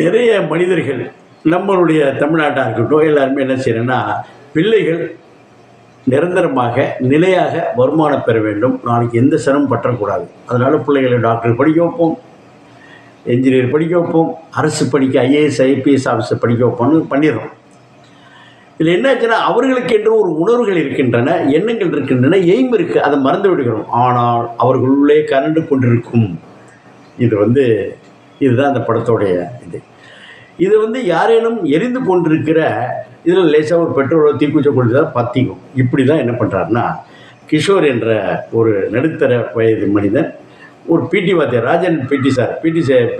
நிறைய மனிதர்கள் நம்மளுடைய தமிழ்நாட்டாக இருக்கட்டும் எல்லாருமே என்ன செய்யறேன்னா, பிள்ளைகள் நிரந்தரமாக நிலையாக வருமானம் பெற வேண்டும், நாளைக்கு எந்த சிரமம் பற்றக்கூடாது, அதனால் பிள்ளைகளை டாக்டர் படிக்க வைப்போம், என்ஜினியர் படிக்க வைப்போம், அரசு படிக்க ஐஏஎஸ் ஐபிஎஸ் ஆஃபீஸர் படிக்க வைப்போம்னு பண்ணிடுறோம். இதில் என்னாச்சுன்னா, அவர்களுக்கு என்று ஒரு உணர்வுகள் இருக்கின்றன, எண்ணங்கள் இருக்கின்றன, எய்ம் இருக்குது, அதை மறந்து விடுகிறோம். ஆனால் அவர்களுள்ளே கரண்டு கொண்டிருக்கும் இதுதான் அந்த படத்தோடைய இது யாரேனும் எரிந்து கொண்டிருக்கிற இதில் லேசாக ஒரு பெட்ரோலோ தீக்குச்சை கொடுத்தா பற்றிக்கும். இப்படி தான் என்ன பண்ணுறாருன்னா, கிஷோர் என்ற ஒரு நடுத்தர வயது மனிதன், ஒரு பிடி வாத்தியார் ராஜன்,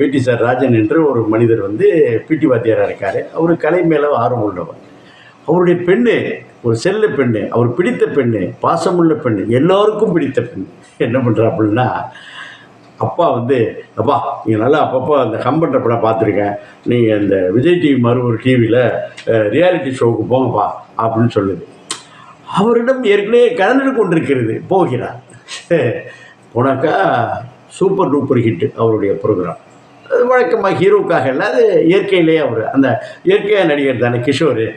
பிடி சார் ராஜன் என்ற ஒரு மனிதர் பிடி வாத்தியாராக இருக்கார். அவர் கலை மேலே ஆர்வம் உள்ளவர். அவருடைய பெண்ணு ஒரு செல்ல பெண்ணு, அவர் பிடித்த பெண்ணு, பாசமுள்ள பெண்ணு, எல்லோருக்கும் பிடித்த பெண் என்ன பண்ணுறா அப்படின்னா, அப்பா அப்பா நீங்கள் நல்லா அப்பப்போ அந்த கம்பென்ற படம் பார்த்துருக்கேன், நீங்கள் இந்த விஜய் டிவி மாதிரி ஒரு டிவியில் ரியாலிட்டி ஷோவுக்கு போங்கப்பா அப்படின்னு சொல்லுது. அவரிடம் ஏற்கனவே கலந்து கொண்டிருக்கிறது. போகிறார். போனாக்கா சூப்பர் டூப்பர் ஹிட்டு அவருடைய ப்ரோக்ராம். அது வழக்கமாக ஹீரோவுக்காக இல்லை, அது இயற்கையிலே அவர் அந்த இயற்கையாக நடிகர் தானே கிஷோர்.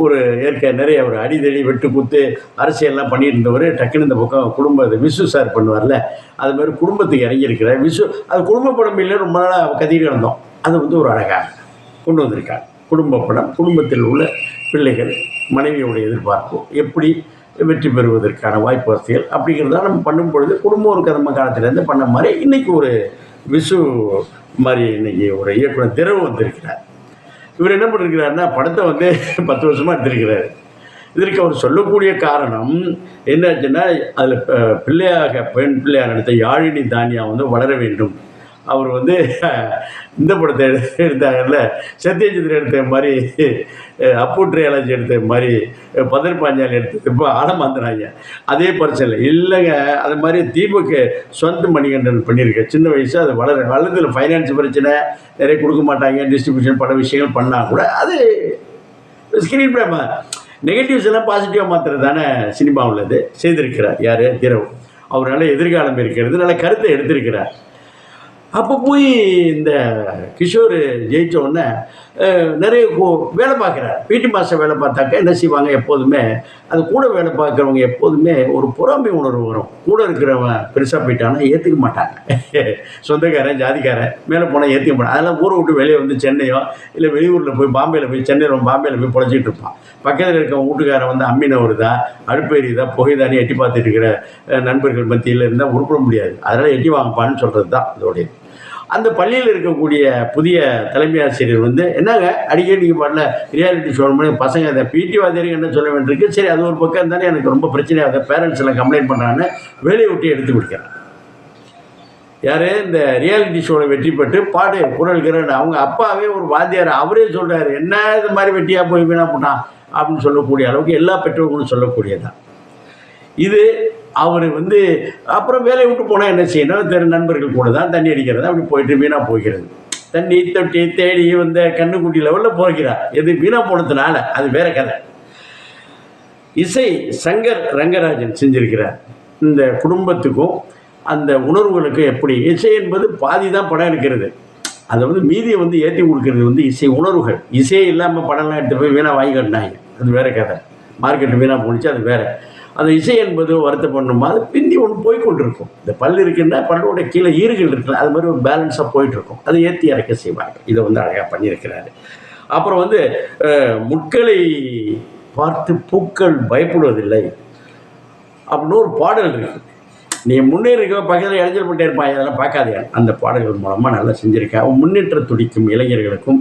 ஒரு இயற்கை நிறைய ஒரு அடிதடி வெட்டு குத்து அரசியல்லாம் பண்ணிட்டு இருந்தவர் டக்குன்னு இந்த பக்கம் குடும்பத்தை விசு சார் பண்ணுவார்ல, அது மாதிரி குடும்பத்துக்கு இறங்கியிருக்கிறார். விசு அது குடும்ப படம் இல்லை, ரொம்ப நாளாக கத்திட்டு இருந்தோம். அது ஒரு அழகாக கொண்டு வந்திருக்காங்க. குடும்ப படம், குடும்பத்தில் உள்ள பிள்ளைகள், மனைவியோடைய எதிர்பார்ப்பு, எப்படி வெற்றி பெறுவதற்கான வாய்ப்பு வசதிகள் அப்படிங்கிறத நம்ம பண்ணும் பொழுது குடும்பம் ஒரு கதம்ப காலத்திலேருந்து பண்ண மாதிரி இன்றைக்கி ஒரு விசு மாதிரி இன்றைக்கி ஒரு இயக்குனர் திரவு வந்திருக்கிறார். இவர் என்ன பண்ணிருக்கிறாருன்னா, படத்தை 10 வருஷமாக எடுத்திருக்கிறார். இதற்கு அவர் சொல்லக்கூடிய காரணம் என்னாச்சுன்னா, அதில் பெண் பிள்ளையாக நடித்த யாழினி தானியா வளர வேண்டும். அவர் இந்த படத்தை எடுத்தாங்கல்ல, சத்யஜித்ரன் எடுத்த மாதிரி, அப்பூட்ரியாலஜி எடுத்த மாதிரி, பதர் பாஞ்சாலி எடுத்தது இப்போ ஆலமாந்துறாங்க. அதே பிரச்சனை இல்லைங்க. அது மாதிரி தீபக்கு சொந்த மணிகண்டன் பண்ணியிருக்கேன். சின்ன வயசு அது வளர்ந்ததில் ஃபைனான்ஸ் பிரச்சனை, நிறைய கொடுக்க மாட்டாங்க, டிஸ்ட்ரிபியூஷன் பல விஷயங்கள் பண்ணால் கூட அது ஸ்க்ரீன் ப்ளே நெகட்டிவ்ஸ் எல்லாம் பாசிட்டிவாக மாத்திரம் தானே சினிமாவில் இது செய்திருக்கிறார். யார்? திரவு. அவர் நல்ல எதிர்காலம் இருக்கிறது, நல்ல கருத்தை எடுத்திருக்கிறார். அப்போ போய் இந்த கிஷோர் ஜெயித்த உடனே நிறைய வேலை பார்க்குறார். பிடி மாஸ்டர் வேலை பார்த்தாக்க என்ன செய்வாங்க, எப்போதுமே அது கூட வேலை பார்க்குறவங்க எப்போதுமே ஒரு பொறாமை உணர்வு வரும். கூட இருக்கிறவன் பெருசாக போயிட்டானா ஏற்றுக்க மாட்டாங்க. சொந்தக்காரன் ஜாதிக்காரன் மேலே போனால் ஏற்றுக்க மாட்டாங்க. அதெல்லாம் ஊரை விட்டு வெளியே சென்னையோ இல்லை வெளியூரில் போய் பாம்பேயில் போய் சென்னையில் பாம்பேயில் போய் பொழைச்சிட்டு இருப்பான். பக்கத்தில் இருக்க வீட்டுக்காரன் அம்மினவர் தான், அடுப்பேரி தான், புகைதானே எட்டி பார்த்துட்டு இருக்கிற நண்பர்கள் மத்தியில் இருந்தால் உருப்பிட முடியாது. அதனால் எட்டி வாங்கப்பான்னு சொல்கிறது தான் அதோடைய. அந்த பள்ளியில் இருக்கக்கூடிய புதிய தலைமை ஆசிரியர் என்னங்க அடிக்கடி நீங்கள் பண்ணல ரியாலிட்டி ஷோ பண்ணி பசங்க அதை பிடி வாத்தியாருக்கு என்ன சொல்ல வேண்டியிருக்கு. சரி, அது ஒரு பக்கம் தானே எனக்கு ரொம்ப பிரச்சனையாக பேரண்ட்ஸ் எல்லாம் கம்ப்ளைண்ட் பண்ணுறான்னு வேலையை விட்டு எடுத்து கொடுக்குறேன். யார்? இந்த ரியாலிட்டி ஷோவில் வெற்றி பெற்று பாடு குரல்கிறேன் அவங்க அப்பாவே ஒரு வாத்தியார், அவரே சொல்கிறார், என்ன இது மாதிரி வெட்டியாக போய் வீணா போட்டான் அப்படின்னு சொல்லக்கூடிய அளவுக்கு எல்லா பெற்றோர்களும் சொல்லக்கூடியதான் இது. அவர் அப்புறம் வேலையை விட்டு போனால் என்ன செய்யணும், நண்பர்கள் கூட தான் தண்ணி அடிக்கிறது, அப்படி போயிட்டு வீணாக போகிறது. தண்ணி தொட்டி தேடி கண்ணுக்குட்டி லெவலில் போகிறார். எது வீணாக போனதுனால அது வேற கதை. இசை சங்கர் ரங்கராஜன் செஞ்சிருக்கிறார். இந்த குடும்பத்துக்கும் அந்த உணர்வுகளுக்கும் எப்படி இசை என்பது பாதி தான் படம் எடுக்கிறது, அதை மீதியை ஏற்றி கொடுக்கறது இசை உணர்வுகள். இசையே இல்லாமல் படம்லாம் எடுத்து போய் வீணாக வாங்கி கட்டினாங்க, அது வேற கதை. மார்க்கெட்டு வீணாக போணுச்சு, அது வேற. அந்த இசை என்பது வருத்தம் பண்ணுமா, அது பிந்தி ஒன்று போய்கொண்டிருக்கும். இந்த பல் இருக்குன்னா பல்லோட கீழே ஈறுகள் இருக்குல்ல, அது மாதிரி ஒரு பேலன்ஸாக போயிட்டுருக்கும். அதை ஏற்றி இறக்க செய்வாங்க. இதை அழகாக பண்ணியிருக்கிறாரு. அப்புறம் முட்களை பார்த்து பூக்கள் பயப்படுவதில்லை அப்படின்னு ஒரு பாடல் இருக்குது. நீ முன்னேறிக்க பக்கத்தில் இளைஞர் பண்ணிட்டே இருப்பான், அதெல்லாம் பார்க்காதே. அந்த பாடல்கள் மூலமாக நல்லா செஞ்சுருக்கேன். முன்னேற்ற துடிக்கும் இளைஞர்களுக்கும்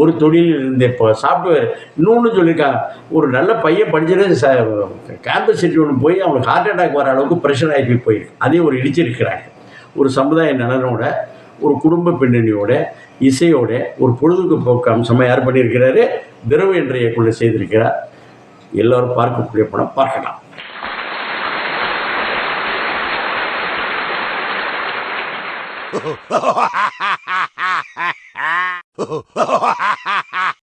ஒரு தொழிலில் இருந்து இப்போ சாஃப்ட்வேர் இன்னொன்று சொல்லியிருக்காங்க. ஒரு நல்ல பையன் படிச்சுட்டு கேம்பஸ் சிட்டி ஒன்று போய் அவனுக்கு ஹார்ட் அட்டாக் வர அளவுக்கு ப்ரெஷர் ஆகி போயிருக்கு. அதையும் ஒரு இடிச்சிருக்கிறாங்க. ஒரு சமுதாய நலனோட, ஒரு குடும்ப பின்னணியோட, இசையோட ஒரு பொழுதுபோக்கு அம்சமாக யார் பண்ணியிருக்கிறாரு, திரவு என்ற இயக்குனர் செய்திருக்கிறார். எல்லோரும் பார்க்கக்கூடிய படம், பார்க்கலாம். Ha ha ha ha ha ha ha!